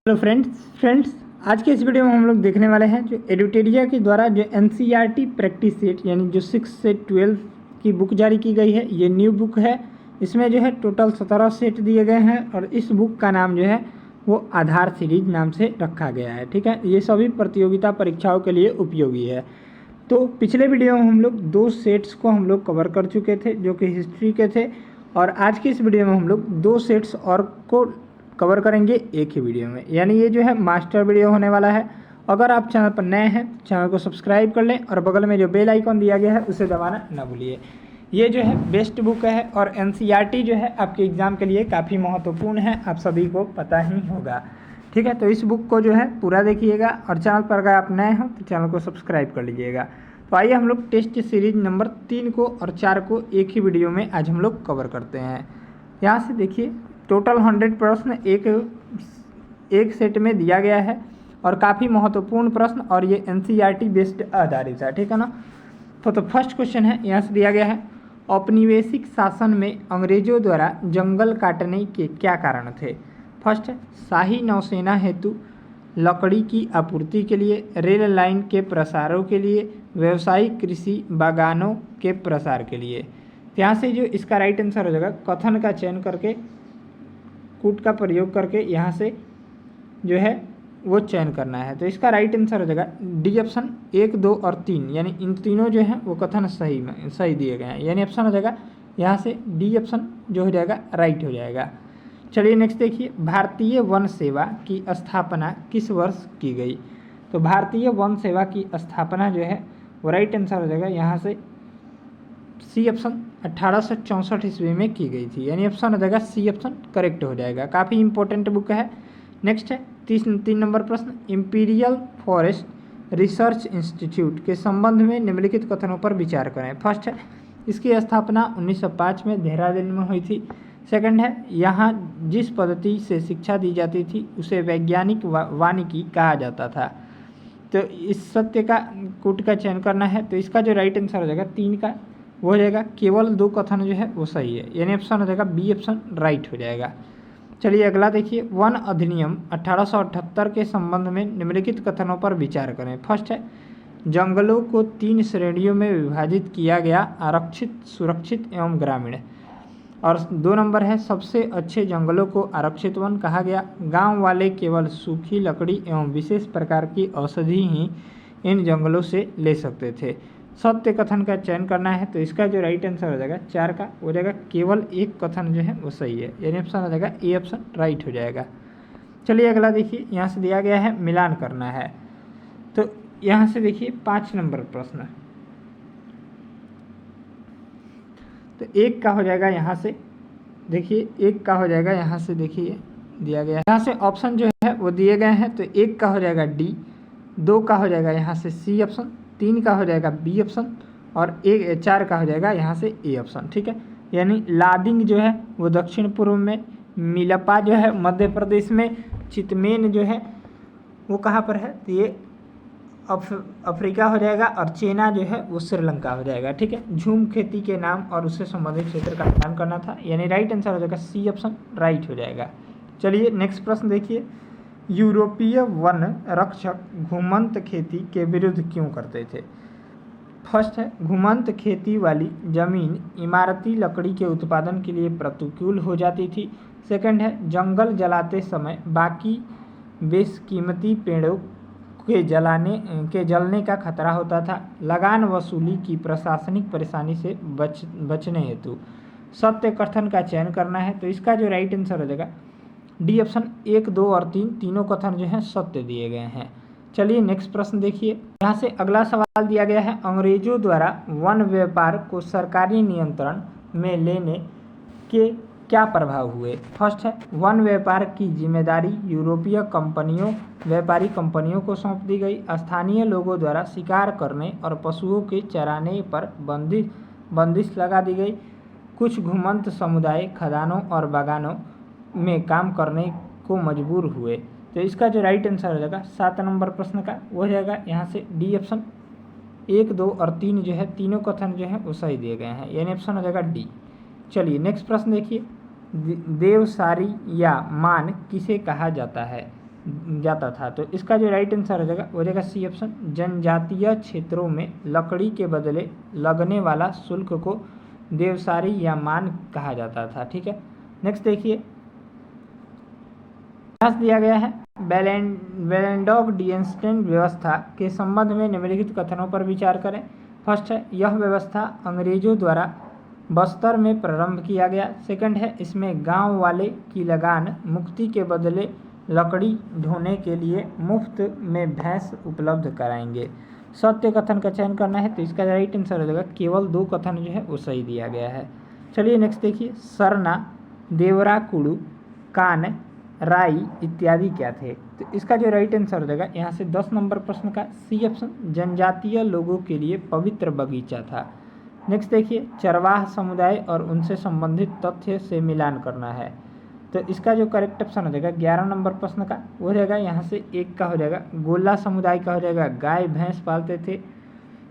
Hello friends आज के इस वीडियो में हम लोग देखने वाले हैं जो एडुटेरिया के द्वारा जो एनसीईआरटी प्रैक्टिस सेट यानी जो 6 से 12 की बुक जारी की गई है। ये न्यू बुक है। इसमें जो है टोटल 17 सेट दिए गए हैं और इस बुक का नाम जो है वो आधार सीरीज नाम से रखा गया है। ठीक है, ये सभी प्रतियोगिता परीक्षाओं के लिए उपयोगी है। तो पिछले वीडियो में हम लोग 2 सेट्स को हम लोग कवर कर चुके थे जो कि हिस्ट्री के थे, और आज की इस वीडियो में हम लोग 2 सेट्स और को कवर करेंगे एक ही वीडियो में, यानी ये जो है मास्टर वीडियो होने वाला है। अगर आप चैनल पर नए हैं चैनल को सब्सक्राइब कर लें और बगल में जो बेल आइकॉन दिया गया है उसे दबाना ना भूलिए। ये जो है बेस्ट बुक है और एनसीईआरटी जो है आपके एग्ज़ाम के लिए काफ़ी महत्वपूर्ण है, आप सभी को पता ही होगा। ठीक है, तो इस बुक को जो है पूरा देखिएगा और चैनल पर अगर आप नए हो तो चैनल को सब्सक्राइब कर लीजिएगा। तो आइए हम लोग टेस्ट सीरीज नंबर 3 को और 4 को एक ही वीडियो में आज हम लोग कवर करते हैं। यहाँ से देखिए टोटल 100 प्रश्न एक सेट में दिया गया है और काफ़ी महत्वपूर्ण प्रश्न, और ये एनसीईआरटी बेस्ड आधारित है। ठीक है ना। तो फर्स्ट क्वेश्चन है, यहाँ से दिया गया है औपनिवेशिक शासन में अंग्रेजों द्वारा जंगल काटने के क्या कारण थे। फर्स्ट है शाही नौसेना हेतु, लकड़ी की आपूर्ति के लिए, रेल लाइन के प्रसारों के लिए, व्यावसायिक कृषि बागानों के प्रसार के लिए। यहाँ से जो इसका राइट आंसर हो जाएगा कथन का चयन करके कूट का प्रयोग करके यहाँ से जो है वो चयन करना है। तो इसका राइट आंसर हो जाएगा डी ऑप्शन 1, 2 और 3, यानी इन तीनों जो है वो कथन सही दिए गए हैं, यानी ऑप्शन हो जाएगा यहाँ से डी ऑप्शन जो हो जाएगा राइट हो जाएगा। चलिए नेक्स्ट देखिए, भारतीय वन सेवा की स्थापना किस वर्ष की गई। तो भारतीय वन सेवा की स्थापना जो है वो राइट आंसर हो जाएगा यहाँ से सी ऑप्शन 1864 ईस्वी में की गई थी, यानी ऑप्शन हो जाएगा सी ऑप्शन करेक्ट हो जाएगा। काफ़ी इंपॉर्टेंट बुक है। नेक्स्ट है 3 नंबर प्रश्न, इंपीरियल फॉरेस्ट रिसर्च इंस्टीट्यूट के संबंध में निम्नलिखित कथनों पर विचार करें। फर्स्ट है इसकी स्थापना 1905 में देहरादून में हुई थी। सेकंड है यहाँ जिस पद्धति से शिक्षा दी जाती थी उसे वैज्ञानिक वानिकी कहा जाता था। तो इस सत्य का कूट का चयन करना है, तो इसका जो राइट आंसर हो जाएगा 3 का वो हो जाएगा केवल 2 कथन जो है वो सही है, यानी ऑप्शन हो जाएगा बी ऑप्शन राइट हो जाएगा। चलिए अगला देखिए, वन अधिनियम 1878 के संबंध में निम्नलिखित कथनों पर विचार करें। फर्स्ट है जंगलों को 3 श्रेणियों में विभाजित किया गया, आरक्षित, सुरक्षित एवं ग्रामीण। और 2 नंबर है सबसे अच्छे जंगलों को आरक्षित वन कहा गया, गांव वाले केवल सूखी लकड़ी एवं विशेष प्रकार की औषधि ही इन जंगलों से ले सकते थे। सत्य कथन का चयन करना है, तो इसका जो राइट आंसर हो जाएगा 4 का हो जाएगा केवल 1 कथन जो है वो सही है, यानी ऑप्शन हो जाएगा ए ऑप्शन राइट हो जाएगा। चलिए अगला देखिए, यहाँ से दिया गया है मिलान करना है। तो यहाँ से देखिए 5 नंबर प्रश्न, तो 1 का हो जाएगा यहाँ से देखिए 1 का हो जाएगा यहाँ से देखिए दिया गया है, यहाँ से ऑप्शन जो है वो दिए गए हैं। तो 1 का हो जाएगा डी, 2 का हो जाएगा यहाँ से सी ऑप्शन, 3 का हो जाएगा बी ऑप्शन और 4 का हो जाएगा यहाँ से ए ऑप्शन। ठीक है, यानी लादिंग जो है वो दक्षिण पूर्व में, मिलपा जो है मध्य प्रदेश में, चितमेन जो है वो कहाँ पर है, तो ये अफ्रीका हो जाएगा, और चेना जो है वो श्रीलंका हो जाएगा। ठीक है, झूम खेती के नाम और उससे संबंधित क्षेत्र का चयन करना था, यानी राइट आंसर हो जाएगा सी ऑप्शन राइट हो जाएगा। चलिए नेक्स्ट प्रश्न देखिए, यूरोपीय वन रक्षक घुमंत खेती के विरुद्ध क्यों करते थे। फर्स्ट है घुमंत खेती वाली जमीन इमारती लकड़ी के उत्पादन के लिए प्रतिकूल हो जाती थी। सेकंड है जंगल जलाते समय बाकी बेशकीमती पेड़ों के जलने का खतरा होता था। लगान वसूली की प्रशासनिक परेशानी से बचने हेतु सत्य कथन का चयन करना है, तो इसका जो राइट आंसर हो जाएगा डी ऑप्शन 1, 2 और 3 तीनों कथन जो है सत्य दिए गए हैं। चलिए नेक्स्ट प्रश्न देखिए, यहाँ से अगला सवाल दिया गया है अंग्रेजों द्वारा वन व्यापार को सरकारी नियंत्रण में लेने के क्या प्रभाव हुए। फर्स्ट है वन व्यापार की जिम्मेदारी यूरोपीय व्यापारी कंपनियों को सौंप दी गई। स्थानीय लोगों द्वारा शिकार करने और पशुओं के चराने पर बंदिश लगा दी गई। कुछ घुमंत समुदाय खदानों और बागानों में काम करने को मजबूर हुए। तो इसका जो राइट आंसर हो जाएगा 7 नंबर प्रश्न का वो हो जाएगा यहाँ से डी ऑप्शन 1, 2 और 3 जो है तीनों कथन जो है वो सही दिए गए हैं, यानी ऑप्शन हो जाएगा डी। चलिए नेक्स्ट प्रश्न देखिए, देवसारी या मान किसे कहा जाता है। जाता था। तो इसका जो राइट आंसर हो जाएगा वो हो जाएगा सी ऑप्शन, जनजातीय क्षेत्रों में लकड़ी के बदले लगने वाला शुल्क को देवसारी या मान कहा जाता था। ठीक है, नेक्स्ट देखिए, दिया गया है बेलेंडॉग डिएंस्टेन व्यवस्था के संबंध में निम्नलिखित कथनों पर विचार करें। फर्स्ट है, यह व्यवस्था अंग्रेजों द्वारा बस्तर में प्रारंभ किया गया। सेकंड है, इसमें गांव वाले की लगान मुक्ति के बदले लकड़ी ढोने के लिए मुफ्त में भैंस उपलब्ध कराएंगे। सत्य कथन का चयन करना है, तो इसका राइट आंसर हो जाएगा केवल 2 कथन जो है वो सही दिया गया है। चलिए नेक्स्ट देखिए, सरना, देवरा कुड़ू, कान, राई इत्यादि क्या थे। तो इसका जो राइट आंसर हो जाएगा यहाँ से 10 नंबर प्रश्न का सी ऑप्शन, जनजातीय लोगों के लिए पवित्र बगीचा था। नेक्स्ट देखिए, चरवाह समुदाय और उनसे संबंधित तथ्य से मिलान करना है। तो इसका जो करेक्ट ऑप्शन हो जाएगा 11 नंबर प्रश्न का वो हो जाएगा यहाँ से 1 का हो जाएगा, गोला समुदाय का हो जाएगा गाय भैंस पालते थे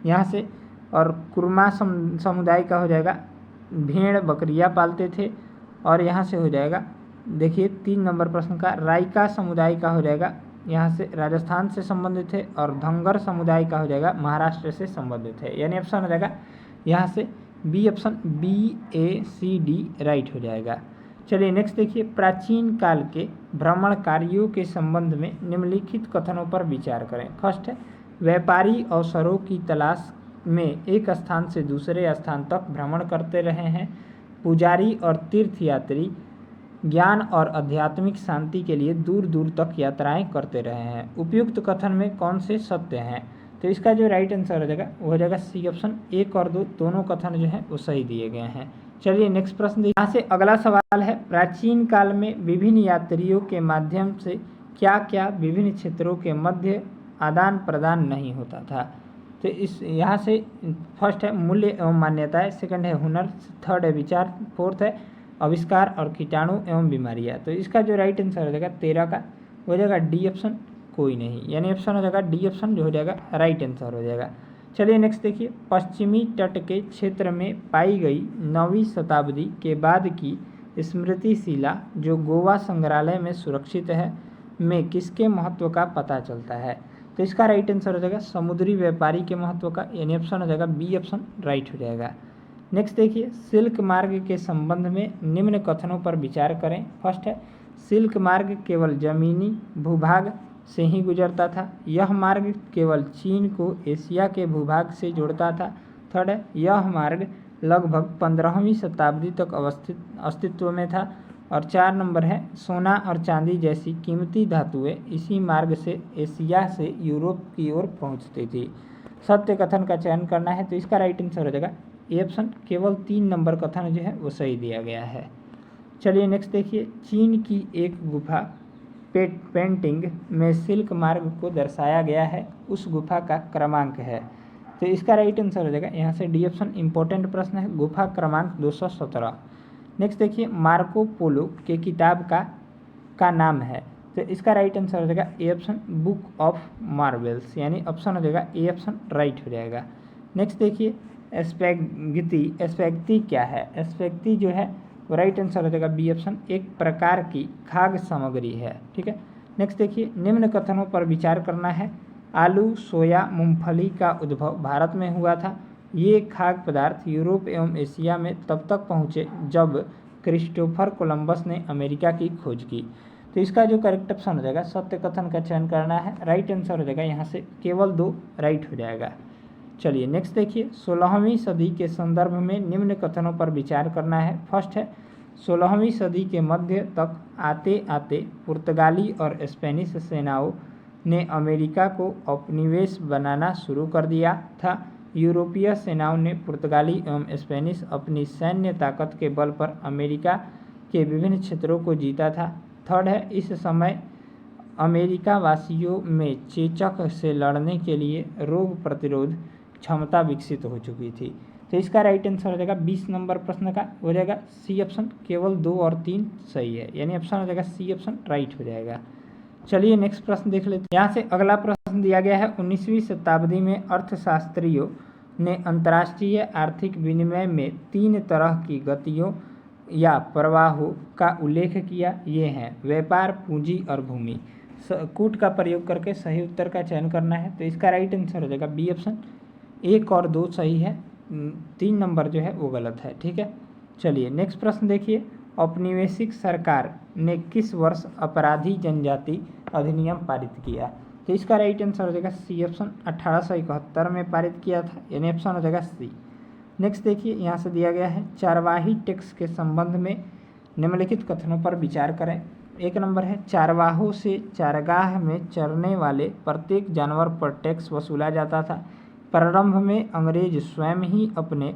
यहाँ से, और कुर्मा समुदाय का हो जाएगा भेड़ बकरियाँ पालते थे, और यहाँ से हो जाएगा देखिए 3 नंबर प्रश्न का राइका समुदाय का हो जाएगा यहाँ से राजस्थान से संबंधित है, और धंगर समुदाय का हो जाएगा महाराष्ट्र से संबंधित है। यानी ऑप्शन हो जाएगा यहाँ से बी ऑप्शन, BACD राइट हो जाएगा। चलिए नेक्स्ट देखिए, प्राचीन काल के भ्रमणकारियों के संबंध में निम्नलिखित कथनों पर विचार करें। फर्स्ट है, व्यापारी अवसरों की तलाश में एक स्थान से दूसरे स्थान तक भ्रमण करते रहे हैं। पुजारी और तीर्थयात्री ज्ञान और आध्यात्मिक शांति के लिए दूर दूर तक यात्राएं करते रहे हैं। उपयुक्त कथन में कौन से सत्य हैं। तो इसका जो राइट आंसर हो जाएगा वो हो जाएगा सी ऑप्शन, 1 और 2 दोनों कथन जो है वो सही दिए गए हैं। चलिए नेक्स्ट प्रश्न देखिए, यहाँ से अगला सवाल है, प्राचीन काल में विभिन्न यात्रियों के माध्यम से क्या क्या विभिन्न क्षेत्रों के मध्य आदान प्रदान नहीं होता था। तो इस यहाँ से फर्स्ट है मूल्य एवं मान्यताएं, सेकंड है हुनर, थर्ड है विचार, फोर्थ है आविष्कार और कीटाणु एवं बीमारियाँ। तो इसका जो राइट आंसर हो जाएगा 13 का हो जाएगा डी ऑप्शन, कोई नहीं, यानी ऑप्शन हो जाएगा डी ऑप्शन जो हो जाएगा राइट आंसर हो जाएगा। चलिए नेक्स्ट देखिए, पश्चिमी तट के क्षेत्र में पाई गई 9वीं शताब्दी के बाद की स्मृतिशिला जो गोवा संग्रहालय में सुरक्षित है में किसके महत्व का पता चलता है। तो इसका राइट आंसर हो जाएगा समुद्री व्यापारी के महत्व का, यानी ऑप्शन हो जाएगा बी ऑप्शन राइट हो जाएगा। नेक्स्ट देखिए, सिल्क मार्ग के संबंध में निम्न कथनों पर विचार करें। फर्स्ट है, सिल्क मार्ग केवल जमीनी भूभाग से ही गुजरता था। यह मार्ग केवल चीन को एशिया के भूभाग से जोड़ता था। थर्ड है, यह मार्ग लगभग 15वीं शताब्दी तक अस्तित्व में था। और 4 नंबर है, सोना और चांदी जैसी कीमती धातुएं इसी मार्ग से एशिया से यूरोप की ओर पहुंचती थी। सत्य कथन का चयन करना है, तो इसका राइट आंसर हो जाएगा ए ऑप्शन, केवल 3 नंबर कथन जो है वो सही दिया गया है। चलिए नेक्स्ट देखिए, चीन की एक गुफा पेंटिंग में सिल्क मार्ग को दर्शाया गया है, उस गुफा का क्रमांक है। तो इसका राइट आंसर हो जाएगा यहाँ से डी ऑप्शन, इंपॉर्टेंट प्रश्न है, गुफा क्रमांक 217। नेक्स्ट देखिए, मार्को पोलो के किताब का नाम है। तो इसका राइट आंसर हो जाएगा A option, book of marvels, यानी ऑप्शन हो जाएगा ए ऑप्शन राइट हो जाएगा। नेक्स्ट देखिए, स्पैगेटी क्या है। स्पैगेटी जो है वो राइट आंसर हो जाएगा बी ऑप्शन, एक प्रकार की खाद्य सामग्री है। ठीक है, नेक्स्ट देखिए, निम्न कथनों पर विचार करना है। आलू, सोया, मूंगफली का उद्भव भारत में हुआ था। ये खाद्य पदार्थ यूरोप एवं एशिया में तब तक पहुँचे जब क्रिस्टोफर कोलंबस ने अमेरिका की खोज की। तो इसका जो करेक्ट ऑप्शन हो जाएगा, सत्य कथन का चयन करना है, राइट आंसर हो जाएगा यहाँ से केवल 2 राइट हो जाएगा। चलिए नेक्स्ट देखिए, 16वीं सदी के संदर्भ में निम्न कथनों पर विचार करना है। फर्स्ट है, 16वीं सदी के मध्य तक आते आते पुर्तगाली और स्पेनिश सेनाओं ने अमेरिका को उपनिवेश बनाना शुरू कर दिया था। यूरोपीय सेनाओं ने पुर्तगाली एवं स्पेनिश अपनी सैन्य ताकत के बल पर अमेरिका के विभिन्न क्षेत्रों को जीता था। थर्ड है, इस समय अमेरिका वासियों में चेचक से लड़ने के लिए रोग प्रतिरोध क्षमता विकसित हो चुकी थी। तो इसका राइट आंसर हो जाएगा 20 नंबर प्रश्न का हो जाएगा सी ऑप्शन, केवल 2 और 3 सही है, यानी ऑप्शन हो जाएगा सी ऑप्शन राइट हो जाएगा। चलिए नेक्स्ट प्रश्न देख लेते हैं। यहाँ से अगला प्रश्न दिया गया है, 19वीं शताब्दी में अर्थशास्त्रियों ने अंतर्राष्ट्रीय आर्थिक विनिमय में 3 तरह की गतियों या प्रवाहों का उल्लेख किया। ये हैं व्यापार, पूंजी और भूमि। कूट का प्रयोग करके सही उत्तर का चयन करना है। तो इसका राइट आंसर हो जाएगा बी ऑप्शन। 1 और 2 सही है, 3 नंबर जो है वो गलत है। ठीक है, चलिए नेक्स्ट प्रश्न देखिए। औपनिवेशिक सरकार ने किस वर्ष अपराधी जनजाति अधिनियम पारित किया? तो इसका राइट आंसर हो जाएगा सी ऑप्शन। 1871 में पारित किया था, यानी ऑप्शन हो जाएगा सी। नेक्स्ट देखिए, यहाँ से दिया गया है चारवाही टैक्स के संबंध में निम्नलिखित कथनों पर विचार करें। 1 नंबर है, चारवाहों से चारगाह में चरने वाले प्रत्येक जानवर पर टैक्स वसूला जाता था। प्रारंभ में अंग्रेज स्वयं ही अपने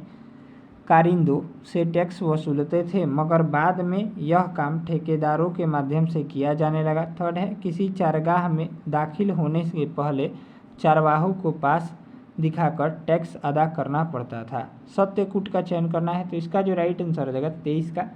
कारिंदों से टैक्स वसूलते थे, मगर बाद में यह काम ठेकेदारों के माध्यम से किया जाने लगा। थर्ड है, किसी चारगाह में दाखिल होने से पहले चारवाहों को पास दिखाकर टैक्स अदा करना पड़ता था। सत्य कूट का चयन करना है। तो इसका जो राइट आंसर हो जाएगा 23 का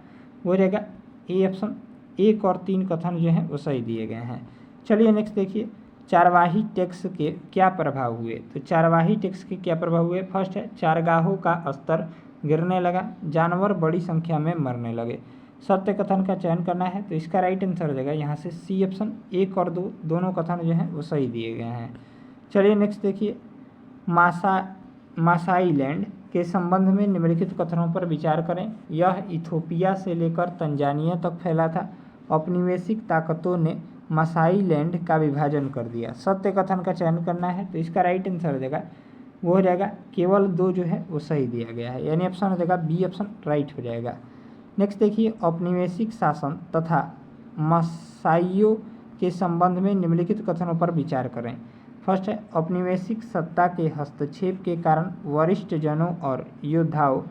वो हो जाएगा ए ऑप्शन। 1 और 3 कथन जो हैं वो सही दिए गए हैं। चलिए नेक्स्ट देखिए, चारवाही टैक्स के क्या प्रभाव हुए? तो चारवाही टैक्स के क्या प्रभाव हुए? फर्स्ट है, चारगाहों का स्तर गिरने लगा, जानवर बड़ी संख्या में मरने लगे। सत्य कथन का चयन करना है। तो इसका राइट आंसर हो जाएगा यहाँ से सी ऑप्शन। 1 और 2 दोनों कथन जो हैं वो सही दिए गए हैं। चलिए नेक्स्ट देखिए, मासाईलैंड के संबंध में निम्नलिखित कथनों पर विचार करें। यह इथोपिया से लेकर तंजानिया तक फैला था। औपनिवेशिक ताकतों ने मासाईलैंड का विभाजन कर दिया। सत्य कथन का चयन करना है। तो इसका राइट आंसर हो जाएगा वो हो जाएगा केवल 2 जो है वो सही दिया गया है, यानी ऑप्शन हो जाएगा बी ऑप्शन राइट हो जाएगा। नेक्स्ट देखिए, औपनिवेशिक शासन तथा मासाइयों के संबंध में निम्नलिखित कथनों पर विचार करें। फर्स्ट है, औपनिवेशिक सत्ता के हस्तक्षेप के कारण वरिष्ठ जनों और योद्धाओं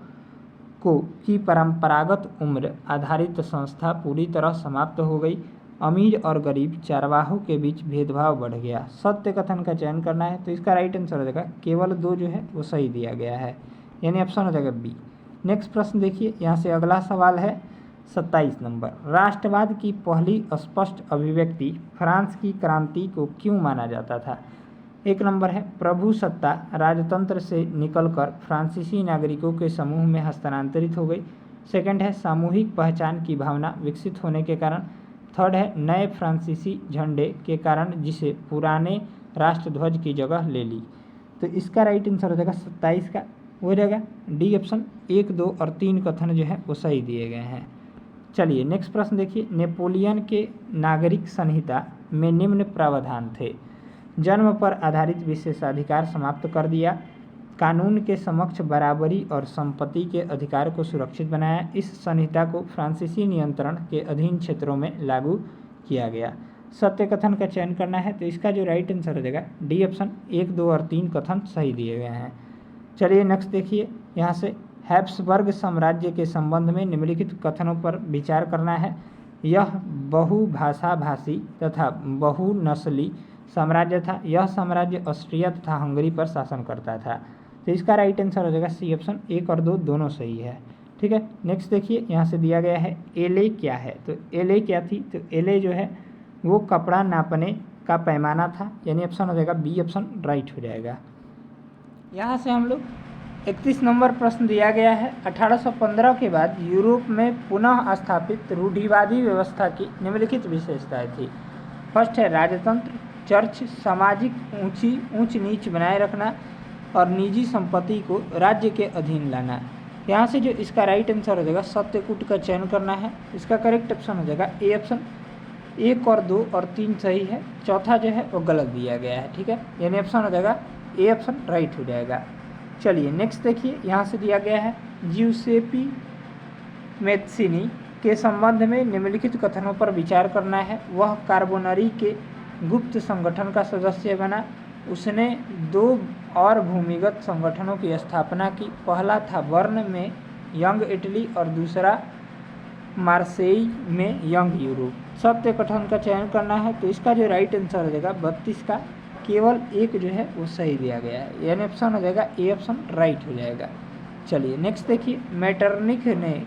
की परंपरागत उम्र आधारित संस्था पूरी तरह समाप्त हो गई। अमीर और गरीब चारवाहों के बीच भेदभाव बढ़ गया। सत्य कथन का चयन करना है। तो इसका राइट आंसर हो जाएगा केवल 2 जो है वो सही दिया गया है, यानी ऑप्शन हो जाएगा बी। नेक्स्ट प्रश्न देखिए, यहाँ से अगला सवाल है 27 नंबर। राष्ट्रवाद की पहली स्पष्ट अभिव्यक्ति फ्रांस की क्रांति को क्यों माना जाता था? 1 नंबर है, प्रभु सत्ता राजतंत्र से निकलकर फ्रांसीसी नागरिकों के समूह में हस्तांतरित हो गई। सेकंड है, सामूहिक पहचान की भावना विकसित होने के कारण। थर्ड है, नए फ्रांसीसी झंडे के कारण जिसे पुराने राष्ट्रध्वज की जगह ले ली। तो इसका राइट आंसर हो जाएगा 27 का वो हो जाएगा डी ऑप्शन। 1, 2 और 3 कथन जो है वो सही दिए गए हैं। चलिए नेक्स्ट प्रश्न देखिए, नेपोलियन के नागरिक संहिता में निम्न प्रावधान थे। जन्म पर आधारित विशेषाधिकार समाप्त कर दिया, कानून के समक्ष बराबरी और संपत्ति के अधिकार को सुरक्षित बनाया। इस संहिता को फ्रांसीसी नियंत्रण के अधीन क्षेत्रों में लागू किया गया। सत्य कथन का चयन करना है। तो इसका जो राइट आंसर हो जाएगा डी ऑप्शन। 1, 2 और 3 कथन सही दिए गए हैं। चलिए नेक्स्ट देखिए, यहाँ से हैब्सबर्ग साम्राज्य के संबंध में निम्नलिखित कथनों पर विचार करना है। यह बहुभाषा भाषी तथा बहुनस्ली साम्राज्य था। यह साम्राज्य ऑस्ट्रिया तथा हंगरी पर शासन करता था। तो इसका राइट आंसर हो जाएगा सी ऑप्शन। 1 और 2 दोनों सही है। ठीक है, नेक्स्ट देखिए, यहाँ से दिया गया है एले क्या है? तो एले क्या थी? तो एले जो है वो कपड़ा नापने का पैमाना था, यानी ऑप्शन हो जाएगा बी ऑप्शन राइट हो जाएगा। यहाँ से हम लोग 31 नंबर प्रश्न दिया गया है। 1815 के बाद यूरोप में पुनः स्थापित रूढ़िवादी व्यवस्था की निम्नलिखित विशेषताएं थी। फर्स्ट है, राजतंत्र, चर्च, सामाजिक ऊंच नीच बनाए रखना और निजी संपत्ति को राज्य के अधीन लाना। यहाँ से जो इसका राइट आंसर हो जाएगा सत्यकूट का चयन करना है। इसका करेक्ट ऑप्शन हो जाएगा ए ऑप्शन। 1 और 2 और 3 सही है, चौथा जो है वो गलत दिया गया है। ठीक है, यानी ऑप्शन हो जाएगा ए ऑप्शन राइट हो जाएगा। चलिए नेक्स्ट देखिए, यहाँ से दिया गया है ज्यूसेपी मैत्सिनी के संबंध में निम्नलिखित कथनों पर विचार करना है। वह कार्बोनरी के गुप्त संगठन का सदस्य बना। उसने 2 और भूमिगत संगठनों की स्थापना की। पहला था बर्न में यंग इटली और दूसरा मार्सेई में यंग यूरोप। सत्य कथन का चयन करना है। तो इसका जो राइट आंसर हो जाएगा 32 का केवल 1 जो है वो सही दिया गया है, यानी ऑप्शन हो जाएगा ए ऑप्शन राइट हो जाएगा। चलिए नेक्स्ट देखिए, मेटरनिख ने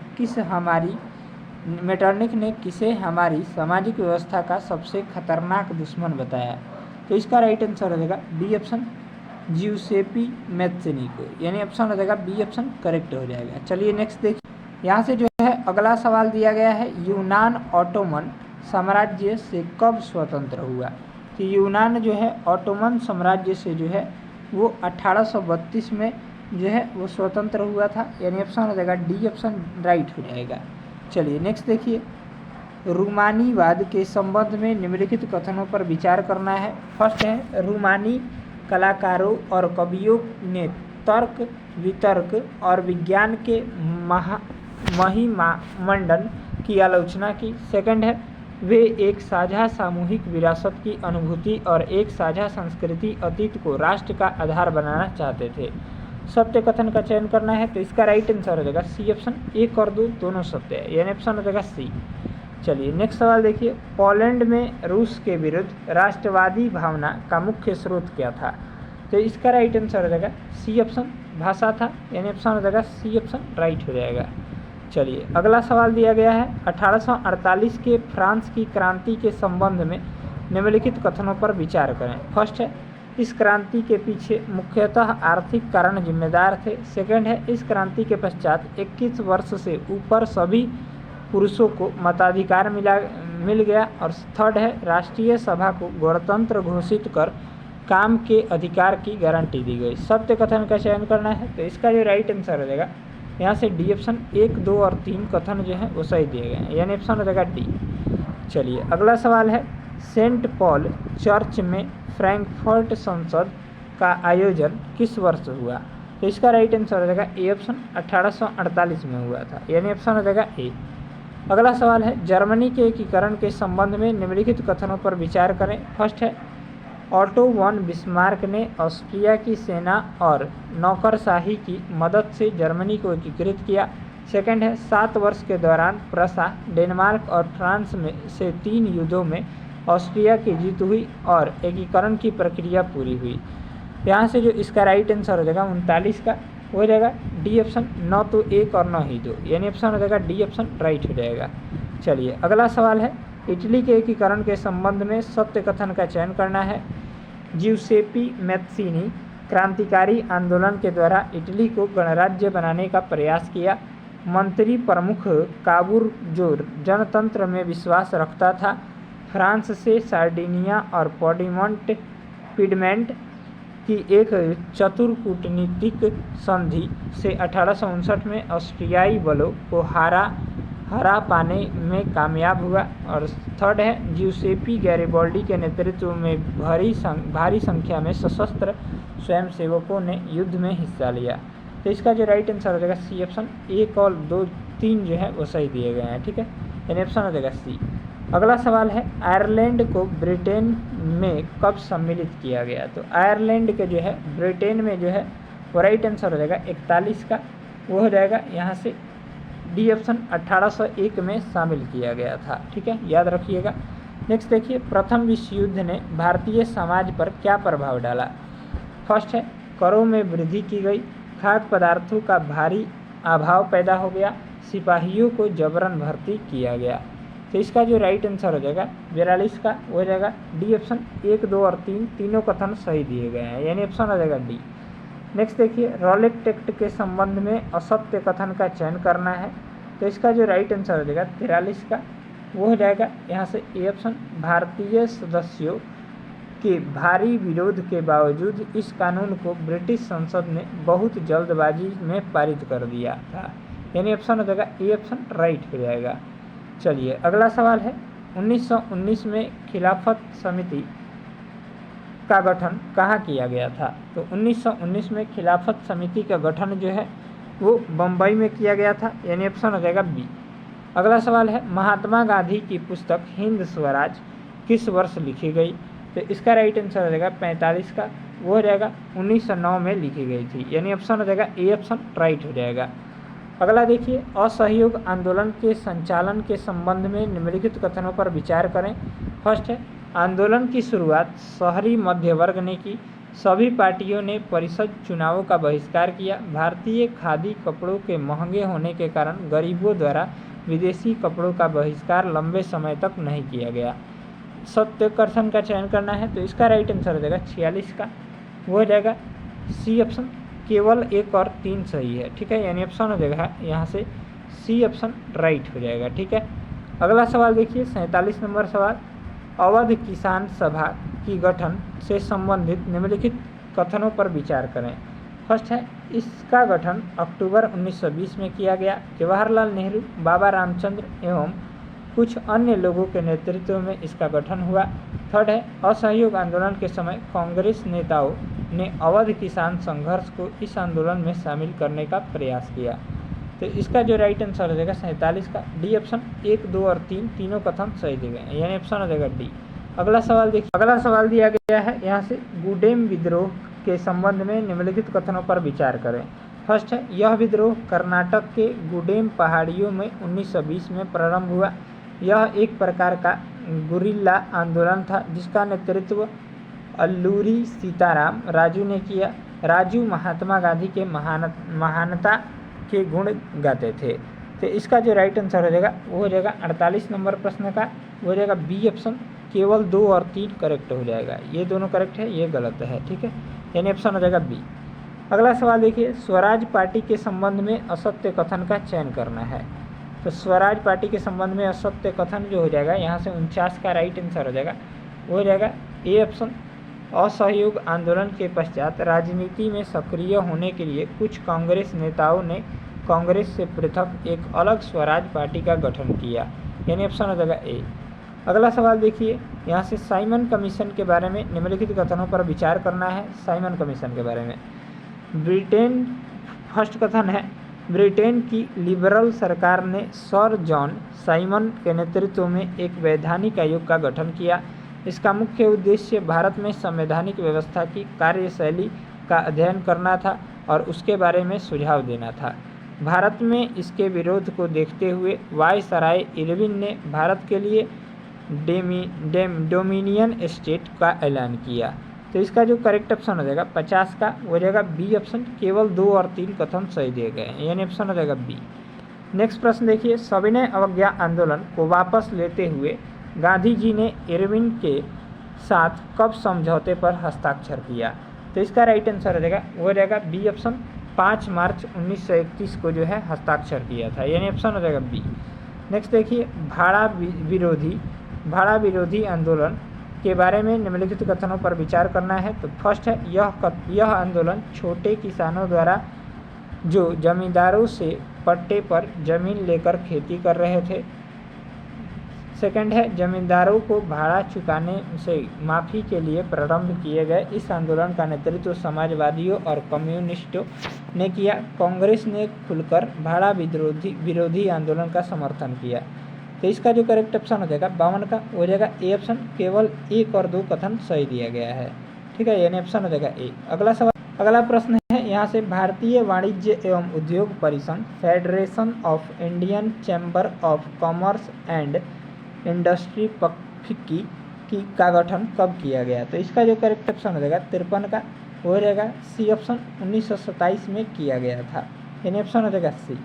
किसे हमारी सामाजिक व्यवस्था का सबसे खतरनाक दुश्मन बताया? तो इसका राइट आंसर हो जाएगा बी ऑप्शन, ज्यूसेपी मैत्सिनी को, यानी ऑप्शन हो जाएगा बी ऑप्शन करेक्ट हो जाएगा। चलिए नेक्स्ट देखिए, यहाँ से जो है अगला सवाल दिया गया है, यूनान ऑटोमन साम्राज्य से कब स्वतंत्र हुआ? तो यूनान जो है ऑटोमन साम्राज्य से जो है वो 1832 में जो है वो स्वतंत्र हुआ था, यानी ऑप्शन हो जाएगा डी ऑप्शन राइट हो जाएगा। चलिए नेक्स्ट देखिए, रूमानीवाद के संबंध में निम्नलिखित कथनों पर विचार करना है। फर्स्ट है, रूमानी कलाकारों और कवियों ने तर्क वितर्क और विज्ञान के महिमामंडन की आलोचना की। सेकंड है, वे एक साझा सामूहिक विरासत की अनुभूति और एक साझा संस्कृति अतीत को राष्ट्र का आधार बनाना चाहते थे। सत्य कथन का चयन करना है, तो इसका राइट आंसर हो जाएगा सी ऑप्शन। 1 और 2 दोनों सत्य है, यानी ऑप्शन हो जाएगा सी। चलिए नेक्स्ट सवाल देखिए, पोलैंड में रूस के विरुद्ध राष्ट्रवादी भावना का मुख्य स्रोत क्या था? तो इसका राइट आंसर हो जाएगा सी ऑप्शन, भाषा था, यानी ऑप्शन हो जाएगा सी ऑप्शन राइट हो जाएगा। चलिए अगला सवाल दिया गया है, 1848 के फ्रांस की क्रांति के संबंध में निम्नलिखित कथनों पर विचार करें। फर्स्ट है, इस क्रांति के पीछे मुख्यतः आर्थिक कारण जिम्मेदार थे। सेकंड है, इस क्रांति के पश्चात 21 वर्ष से ऊपर सभी पुरुषों को मताधिकार मिल गया। और थर्ड है, राष्ट्रीय सभा को गणतंत्र घोषित कर काम के अधिकार की गारंटी दी गई। सत्य कथन का चयन करना है, तो इसका जो राइट आंसर हो जाएगा यहाँ से डी ऑप्शन 1, 2 और 3 कथन जो है वो सही दिए गए हैं, यानी ऑप्शन हो जाएगा डी। चलिए अगला सवाल है, सेंट पॉल चर्च में फ्रैंकफर्ट संसद का आयोजन किस वर्ष हुआ? तो इसका राइट आंसर हो जाएगा ए ऑप्शन, 1848 में हुआ था, यानी ऑप्शन हो जाएगा ए। अगला सवाल है, जर्मनी के एकीकरण के संबंध में निम्नलिखित कथनों पर विचार करें। फर्स्ट है, ऑटो वन बिस्मार्क ने ऑस्ट्रिया की सेना और नौकरशाही की मदद से जर्मनी को एकीकृत किया। सेकंड है, 7 वर्ष के दौरान प्रसा, डेनमार्क और फ्रांस में से 3 युद्धों में ऑस्ट्रिया की जीत हुई और एकीकरण की प्रक्रिया पूरी हुई। यहाँ से जो इसका राइट आंसर हो जाएगा 39 का हो जाएगा डी ऑप्शन, 9 तो 1 और 9 ही 2, यानी ऑप्शन हो जाएगा डी ऑप्शन राइट हो जाएगा। चलिए अगला सवाल है, इटली के एकीकरण के संबंध में सत्य कथन का चयन करना है। जिउसेपी मैत्सिनी क्रांतिकारी आंदोलन के द्वारा इटली को गणराज्य बनाने का प्रयास किया। मंत्री प्रमुख काबूर जो जनतंत्र में विश्वास रखता था, फ्रांस से सार्डिनिया और पिडमेंट की एक चतुर कूटनीतिक संधि से 1859 में ऑस्ट्रियाई बलों को हरा पाने में कामयाब हुआ। और थर्ड है, जिउसेपी गैरिबाल्डी के नेतृत्व में भारी संख्या में सशस्त्र स्वयंसेवकों ने युद्ध में हिस्सा लिया। तो इसका जो राइट आंसर हो जाएगा सी ऑप्शन, 1 और 2, 3 जो है वो सही दिए गए हैं, ठीक है, यानी ऑप्शन हो जाएगा सी। अगला सवाल है, आयरलैंड को ब्रिटेन में कब सम्मिलित किया गया? तो आयरलैंड के जो है ब्रिटेन में जो है वो राइट आंसर हो जाएगा 41 का, वो हो जाएगा यहाँ से डी ऑप्शन, 1801 में शामिल किया गया था, ठीक है, याद रखिएगा। नेक्स्ट देखिए, प्रथम विश्व युद्ध ने भारतीय समाज पर क्या प्रभाव डाला? फर्स्ट है, करों में वृद्धि की गई, खाद्य पदार्थों का भारी अभाव पैदा हो गया, सिपाहियों को जबरन भर्ती किया गया। तो इसका जो राइट आंसर हो जाएगा 42 का हो जाएगा डी ऑप्शन, 1, 2 और 3 तीनों कथन सही दिए गए हैं, यानी ऑप्शन हो जाएगा डी। नेक्स्ट देखिए, रॉलेट एक्ट के संबंध में असत्य कथन का चयन करना है। तो इसका जो राइट आंसर हो जाएगा 43 का, वो हो जाएगा यहाँ से ए ऑप्शन, भारतीय सदस्यों के भारी विरोध के बावजूद इस कानून को ब्रिटिश संसद ने बहुत जल्दबाजी में पारित कर दिया था, यानी ऑप्शन हो जाएगा ए ऑप्शन राइट हो जाएगा। चलिए अगला सवाल है, 1919 में खिलाफत समिति का गठन कहाँ किया गया था? तो 1919 में खिलाफत समिति का गठन जो है वो बम्बई में किया गया था, यानी ऑप्शन हो जाएगा बी। अगला सवाल है, महात्मा गांधी की पुस्तक हिंद स्वराज किस वर्ष लिखी गई? तो इसका राइट आंसर हो जाएगा 45 का, वो हो जाएगा 1909 में लिखी गई थी, यानी ऑप्शन हो जाएगा ए ऑप्शन राइट हो जाएगा। अगला देखिए, असहयोग आंदोलन के संचालन के संबंध में निम्नलिखित कथनों पर विचार करें। फर्स्ट है, आंदोलन की शुरुआत शहरी मध्य वर्ग ने की, सभी पार्टियों ने परिषद चुनावों का बहिष्कार किया, भारतीय खादी कपड़ों के महंगे होने के कारण गरीबों द्वारा विदेशी कपड़ों का बहिष्कार लंबे समय तक नहीं किया गया। सत्य कथन का चयन करना है, तो इसका राइट आंसर हो जाएगा 46 का, वो हो जाएगा सी ऑप्शन, केवल 1 और 3 सही है, ठीक है, यानी ऑप्शन हो जाएगा यहाँ से सी ऑप्शन राइट हो जाएगा, ठीक है। अगला सवाल देखिए 47 नंबर सवाल, अवध किसान सभा की गठन से संबंधित निम्नलिखित कथनों पर विचार करें। फर्स्ट है, इसका गठन अक्टूबर 1920 में किया गया। जवाहरलाल नेहरू, बाबा रामचंद्र एवं कुछ अन्य लोगों के नेतृत्व में इसका गठन हुआ। थर्ड है, असहयोग आंदोलन के समय कांग्रेस नेताओं ने अवध किसान संघर्ष को इस आंदोलन में शामिल करने का प्रयास किया। तो इसका जो राइट आंसर हो जाएगा 47 का डी ऑप्शन, 1, 2 और 3 तीनों कथन सही दिए गए हैं, यानी ऑप्शन हो जाएगा डी। अगला सवाल देखिए, अगला सवाल दिया गया है यहाँ से, गुडेम विद्रोह के संबंध में निम्नलिखित कथनों पर विचार करें। फर्स्ट है, यह विद्रोह कर्नाटक के गुडेम पहाड़ियों में 1920 में प्रारंभ हुआ। यह एक प्रकार का गुरिल्ला आंदोलन था जिसका नेतृत्व अल्लूरी सीताराम राजू ने किया। राजू महात्मा गांधी के महानता के गुण गाते थे। तो इसका जो राइट आंसर हो जाएगा वो हो जाएगा 48 नंबर प्रश्न का, वो हो जाएगा बी ऑप्शन, केवल 2 और 3 करेक्ट हो जाएगा। ये दोनों करेक्ट है, ये गलत है, ठीक है, यानी ऑप्शन हो जाएगा बी। अगला सवाल देखिए, स्वराज पार्टी के संबंध में असत्य कथन का चयन करना है। तो स्वराज पार्टी के संबंध में असत्य कथन जो हो जाएगा यहाँ से 49 का राइट आंसर हो जाएगा, वो हो जाएगा ए ऑप्शन, असहयोग आंदोलन के पश्चात राजनीति में सक्रिय होने के लिए कुछ कांग्रेस नेताओं ने कांग्रेस से पृथक एक अलग स्वराज पार्टी का गठन किया, यानी ऑप्शन हो जाएगा ए। अगला सवाल देखिए, यहाँ से साइमन कमीशन के बारे में निम्नलिखित कथनों पर विचार करना है। साइमन कमीशन के बारे में, ब्रिटेन, फर्स्ट कथन है, ब्रिटेन की लिबरल सरकार ने सर जॉन साइमन के नेतृत्व में एक वैधानिक आयोग का गठन किया। इसका मुख्य उद्देश्य भारत में संवैधानिक व्यवस्था की कार्यशैली का अध्ययन करना था और उसके बारे में सुझाव देना था। भारत में इसके विरोध को देखते हुए वायसराय इरविन ने भारत के लिए डोमिनियन स्टेट का ऐलान किया। तो इसका जो करेक्ट ऑप्शन हो जाएगा 50 का, हो जाएगा बी ऑप्शन, केवल 2 और 3 कथन सही दिए गए हैं, यानी ऑप्शन हो जाएगा बी। नेक्स्ट प्रश्न देखिए, सविनय अवज्ञा आंदोलन को वापस लेते हुए गांधी जी ने इरविन के साथ कब समझौते पर हस्ताक्षर किया। तो इसका राइट आंसर हो जाएगा, वो हो जाएगा बी ऑप्शन, 5 मार्च 1931 को जो है हस्ताक्षर किया था, यानी ऑप्शन हो जाएगा बी। नेक्स्ट देखिए, भाड़ा विरोधी आंदोलन के बारे में निम्नलिखित कथनों पर विचार करना है। तो फर्स्ट है, यह आंदोलन छोटे किसानों द्वारा जो जमींदारों से पट्टे पर जमीन लेकर खेती कर रहे थे। सेकंड है, जमींदारों को भाड़ा चुकाने से माफ़ी के लिए प्रारंभ किए गए इस आंदोलन का नेतृत्व समाजवादियों और कम्युनिस्टों ने किया। कांग्रेस ने खुलकर भाड़ा विरोधी आंदोलन का समर्थन किया। तो इसका जो करेक्ट ऑप्शन हो जाएगा 52 का, हो जाएगा ए ऑप्शन, केवल 1 और 2 कथन सही दिया गया है, ठीक है, यानी ऑप्शन हो जाएगा ए। अगला सवाल, अगला प्रश्न है यहाँ से, भारतीय वाणिज्य एवं उद्योग परिसंघ federation of Indian chamber of commerce and industry FICCI का गठन कब किया गया। तो इसका जो करेक्ट ऑप्शन हो जाएगा 53 का, हो जाएगा सी ऑप्शन, 1927 में किया गया था, यानी ऑप्शन हो जाएगा सी।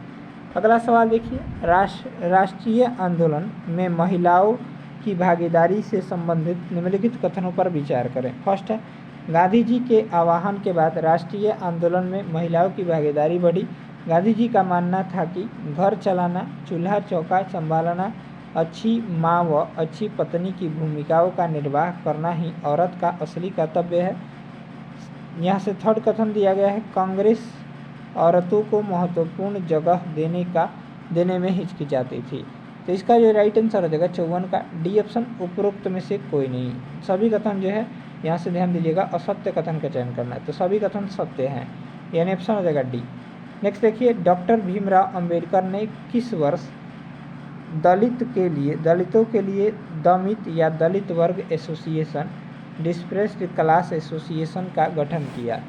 अगला सवाल देखिए, राष्ट्रीय आंदोलन में महिलाओं की भागीदारी से संबंधित निम्नलिखित कथनों पर विचार करें। फर्स्ट है, गांधी जी के आह्वान के बाद राष्ट्रीय आंदोलन में महिलाओं की भागीदारी बढ़ी। गांधी जी का मानना था कि घर चलाना, चूल्हा चौका संभालना, अच्छी माँ व अच्छी पत्नी की भूमिकाओं का निर्वाह करना ही औरत का असली कर्तव्य है। यहाँ से थर्ड कथन दिया गया है, कांग्रेस औरतों को महत्वपूर्ण जगह देने में हिचकिचाती थी। तो इसका जो राइट आंसर हो जाएगा 54 का, डी ऑप्शन, उपरोक्त में से कोई नहीं। सभी कथन जो है यहाँ से ध्यान दीजिएगा, असत्य कथन का चयन करना है, तो सभी कथन सत्य हैं, यानी ऑप्शन हो जाएगा डी। नेक्स्ट देखिए, डॉक्टर भीमराव अंबेडकर ने किस वर्ष दलितों के लिए दमित या दलित वर्ग एसोसिएशन, डिस्प्रेस्ड क्लास एसोसिएशन का गठन किया।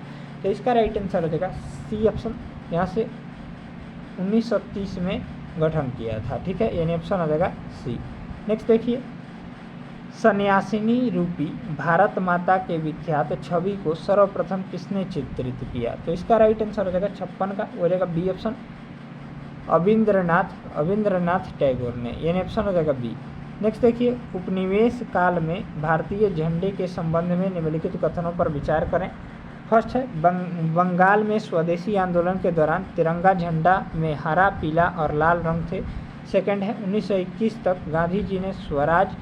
तो इसका राइट आंसर हो जाएगा सी ऑप्शन, यहाँ से 1930 में गठन किया था, ठीक है, यानी ऑप्शन हो जाएगा सी। नेक्स्ट देखिए, सन्यासिनी रूपी भारत माता के विख्यात छवि को सर्वप्रथम किसने चित्रित किया। तो इसका राइट आंसर हो जाएगा 56 का, हो जाएगा बी ऑप्शन, अविंद्रनाथ टैगोर ने, यानी ऑप्शन हो जाएगा बी। नेक्स्ट देखिए, उपनिवेश काल में भारतीय झंडे के संबंध में निम्नलिखित कथनों पर विचार करें। फर्स्ट है, बंगाल में स्वदेशी आंदोलन के दौरान तिरंगा झंडा में हरा, पीला और लाल रंग थे। सेकंड है 1921 तक गांधी जी ने स्वराज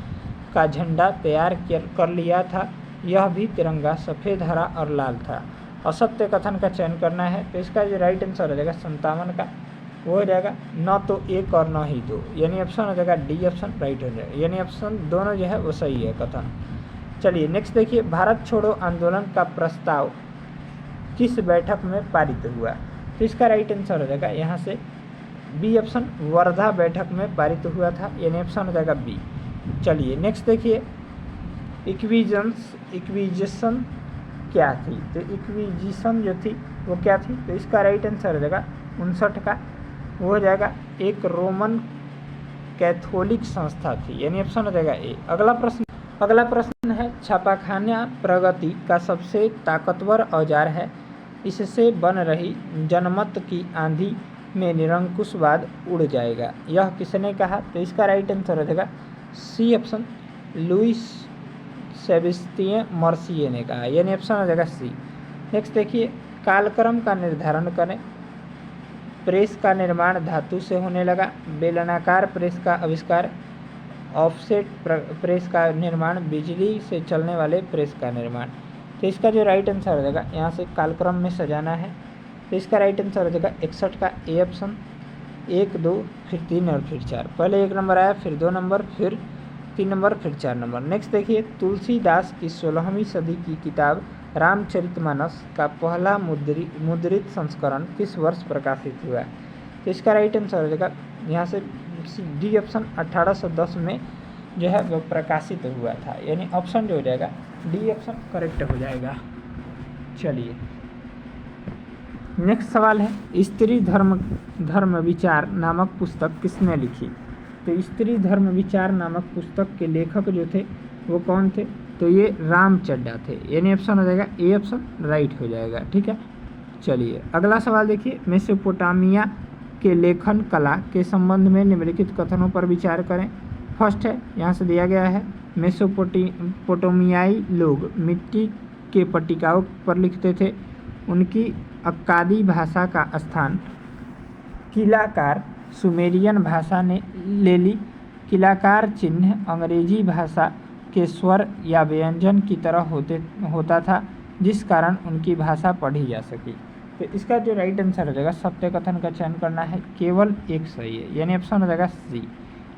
का झंडा तैयार कर लिया था, यह भी तिरंगा सफ़ेद, हरा और लाल था। असत्य कथन का चयन करना है, तो इसका जो राइट आंसर हो जाएगा 57 का, वो हो जाएगा न तो एक और न ही दो, यानी ऑप्शन हो जाएगा डी ऑप्शन राइट हो जाएगा, यानी ऑप्शन दोनों जो है वो सही है कथन। चलिए नेक्स्ट देखिए, भारत छोड़ो आंदोलन का प्रस्ताव किस बैठक में पारित हुआ, तो इसका राइट आंसर हो जाएगा यहाँ से बी ऑप्शन, वर्धा बैठक में पारित हुआ था, यानी ऑप्शन हो जाएगा बी। चलिए नेक्स्ट देखिए, इक्विजिशन क्या थी, तो इक्विजिशन जो थी वो क्या थी, तो इसका राइट आंसर हो जाएगा 59 का, वो हो जाएगा एक रोमन कैथोलिक संस्था थी, यानी ऑप्शन हो जाएगा ए। अगला प्रश्न है, छापाखाना प्रगति का सबसे ताकतवर औजार है, इससे बन रही जनमत की आंधी में निरंकुशवाद उड़ जाएगा, यह किसने कहा, तो इसका राइट आंसर हो जाएगा सी ऑप्शन, लुइस सेबेस्टियन मर्सिए ने कहा, यानी ऑप्शन हो जाएगा सी। नेक्स्ट देखिए, कालक्रम का निर्धारण करें, प्रेस का निर्माण धातु से होने लगा, बेलनाकार प्रेस का आविष्कार, ऑफसेट प्रेस का निर्माण, बिजली से चलने वाले प्रेस का निर्माण, तो इसका जो राइट आंसर हो जाएगा यहाँ से कालक्रम में सजाना है, तो इसका राइट आंसर हो जाएगा 61 का, ए ऑप्शन, 1 2 फिर 3 और फिर 4, पहले 1 नंबर आया, फिर 2 नंबर, फिर 3 नंबर, फिर 4 नंबर। नेक्स्ट देखिए, तुलसीदास की 16वीं सदी की किताब रामचरितमानस का पहला मुद्रित संस्करण किस वर्ष प्रकाशित हुआ, तो इसका राइट आंसर हो जाएगा यहाँ से डी ऑप्शन, 1810 में जो है वो प्रकाशित हुआ था, यानी ऑप्शन जो हो जाएगा डी ऑप्शन करेक्ट हो जाएगा। चलिए नेक्स्ट सवाल है, स्त्री धर्म विचार नामक पुस्तक किसने लिखी, तो स्त्री धर्म विचार नामक पुस्तक के लेखक जो थे वो कौन थे, तो ये राम चड्ढा थे, यानी ऑप्शन हो जाएगा ए ऑप्शन राइट हो जाएगा, ठीक है। चलिए अगला सवाल देखिए, मेसोपोटामिया के लेखन कला के संबंध में निम्नलिखित कथनों पर विचार करें। फर्स्ट है, यहाँ से दिया गया है, मेसोपोटामियाई लोग मिट्टी के पट्टिकाओं पर लिखते थे, उनकी अक्कादी भाषा का स्थान किलाकार सुमेरियन भाषा ने ले ली, किलाकार चिन्ह अंग्रेजी भाषा के स्वर या व्यंजन की तरह होता था, जिस कारण उनकी भाषा पढ़ी जा सकी, तो इसका जो राइट आंसर हो जाएगा सत्य कथन का चयन करना है, केवल एक सही है, यानी ऑप्शन हो जाएगा सी,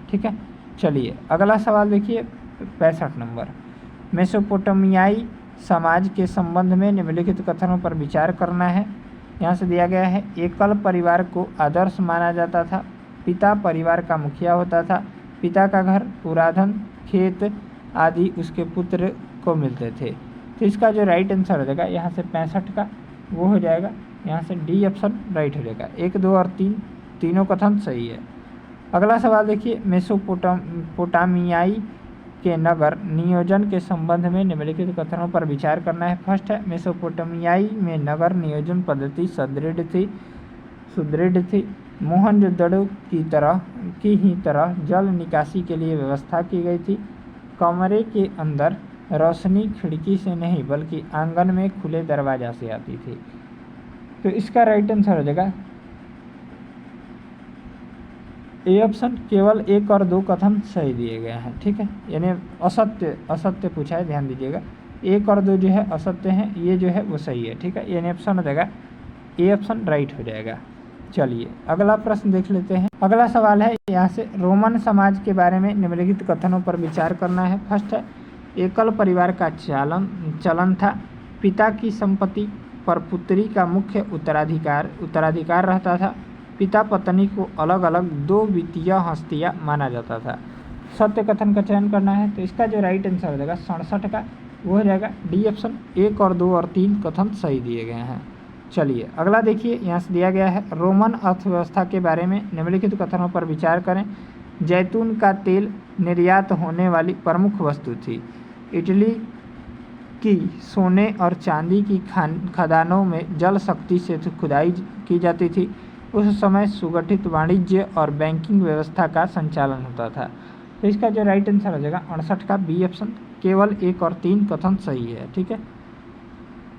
ठीक है। चलिए अगला सवाल देखिए 65 नंबर, मेसोपोटामियाई समाज के संबंध में निम्नलिखित कथनों पर विचार करना है। यहाँ से दिया गया है, एकल परिवार को आदर्श माना जाता था, पिता परिवार का मुखिया होता था, पिता का घर, पुराधन, खेत आदि उसके पुत्र को मिलते थे, तो इसका जो राइट आंसर हो जाएगा यहाँ से 65 का, वो हो जाएगा यहाँ से डी ऑप्शन राइट हो जाएगा, 1 2 और 3 तीनों कथन सही है। अगला सवाल देखिए, मेसोपोटामियाई के नगर नियोजन के संबंध में निम्नलिखित कथनों पर विचार करना है। फर्स्ट है, मेसोपोटामियाई में नगर नियोजन पद्धति सुदृढ़ थी, मोहनजोदड़ो की ही तरह जल निकासी के लिए व्यवस्था की गई थी, कमरे के अंदर रोशनी खिड़की से नहीं बल्कि आंगन में खुले दरवाजा से आती थी, तो इसका राइट आंसर हो जाएगा ए ऑप्शन, केवल 1 और 2 कथन सही दिए गए हैं, ठीक है, यानी असत्य पूछा है, ध्यान दीजिएगा, 1 और 2 जो है असत्य हैं, ये जो है वो सही है, ठीक है, यानी ऑप्शन हो जाएगा ए ऑप्शन राइट हो जाएगा। चलिए अगला प्रश्न देख लेते हैं। अगला सवाल है यहाँ से, रोमन समाज के बारे में निम्नलिखित कथनों पर विचार करना है। फर्स्ट है, एकल परिवार का चलन था, पिता की संपत्ति पर पुत्री का मुख्य उत्तराधिकार रहता था, पिता पत्नी को अलग अलग 2 वित्तीय हस्तियाँ माना जाता था। सत्य कथन का चयन करना है, तो इसका जो राइट आंसर हो जाएगा 67 का, वो हो जाएगा डी ऑप्शन, 1 और 2 और 3 कथन सही दिए गए हैं। चलिए अगला देखिए, यहाँ से दिया गया है, रोमन अर्थव्यवस्था के बारे में निम्नलिखित कथनों पर विचार करें। जैतून का तेल निर्यात होने वाली प्रमुख वस्तु थी, इटली की सोने और चांदी की खदानों में जल शक्ति से खुदाई की जाती थी, उस समय सुगठित वाणिज्य और बैंकिंग व्यवस्था का संचालन होता था, तो इसका जो राइट आंसर हो जाएगा 68 का, बी ऑप्शन, केवल 1 और 3 कथन सही है, ठीक है।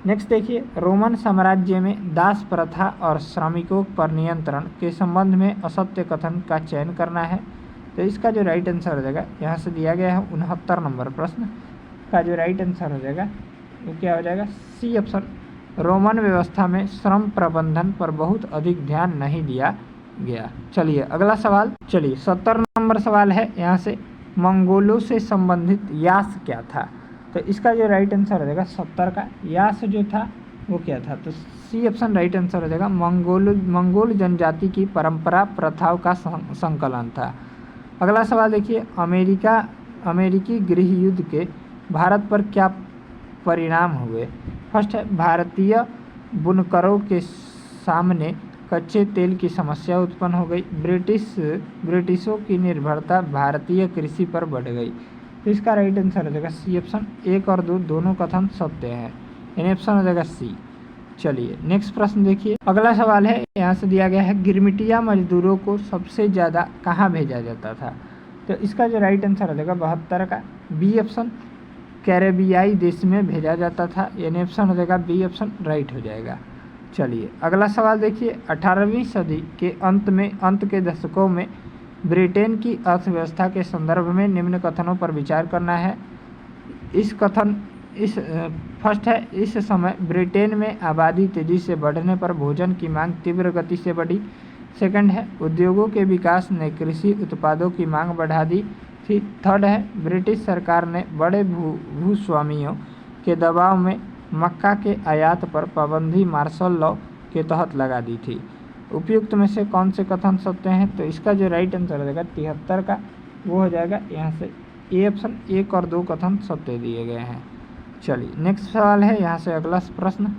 नेक्स्ट देखिए, रोमन साम्राज्य में दास प्रथा और श्रमिकों पर नियंत्रण के संबंध में असत्य कथन का चयन करना है। तो इसका जो राइट आंसर हो जाएगा, यहाँ से दिया गया है 69 नंबर प्रश्न का जो राइट आंसर हो जाएगा वो क्या हो जाएगा, सी ऑप्शन। रोमन व्यवस्था में श्रम प्रबंधन पर बहुत अधिक ध्यान नहीं दिया गया। चलिए अगला सवाल, चलिए 70 नंबर सवाल है यहाँ से, मंगोलों से संबंधित यास क्या था। तो इसका जो राइट आंसर हो जाएगा 70 का यास जो था वो क्या था, तो सी ऑप्शन राइट आंसर हो जाएगा, मंगोल जनजाति की परंपरा प्रथाओं का संकलन था। अगला सवाल देखिए, अमेरिकी गृह युद्ध के भारत पर क्या परिणाम हुए। फर्स्ट है, भारतीय बुनकरों के सामने कच्चे तेल की समस्या उत्पन्न हो गई। ब्रिटिशों की निर्भरता भारतीय कृषि पर बढ़ गई। तो इसका राइट आंसर हो जाएगा सी ऑप्शन। 1 और 2 दोनों कथन सत्य हैं, यानी ऑप्शन हो जाएगा सी। चलिए नेक्स्ट प्रश्न देखिए, अगला सवाल है यहाँ से दिया गया है, गिरमिटिया मजदूरों को सबसे ज़्यादा कहाँ भेजा जाता था। तो इसका जो राइट आंसर हो जाएगा 72 का, बी ऑप्शन, कैरेबियाई देश में भेजा जाता था, यानी ऑप्शन हो जाएगा बी ऑप्शन राइट हो जाएगा। चलिए अगला सवाल देखिए, 18वीं सदी के अंत के दशकों में ब्रिटेन की अर्थव्यवस्था के संदर्भ में निम्न कथनों पर विचार करना है। फर्स्ट है, इस समय ब्रिटेन में आबादी तेजी से बढ़ने पर भोजन की मांग तीव्र गति से बढ़ी। सेकंड है, उद्योगों के विकास ने कृषि उत्पादों की मांग बढ़ा दी थी। थर्ड है, ब्रिटिश सरकार ने बड़े भूस्वामियों के दबाव में मक्का के आयात पर पाबंदी मार्शल लॉ के तहत लगा दी थी। उपयुक्त में से कौन से कथन सत्य हैं। तो इसका जो राइट आंसर हो जाएगा 73 का, वो हो जाएगा यहाँ से ए ऑप्शन। 1 और 2 कथन सत्य दिए गए हैं। चलिए नेक्स्ट सवाल है यहाँ से अगला प्रश्न,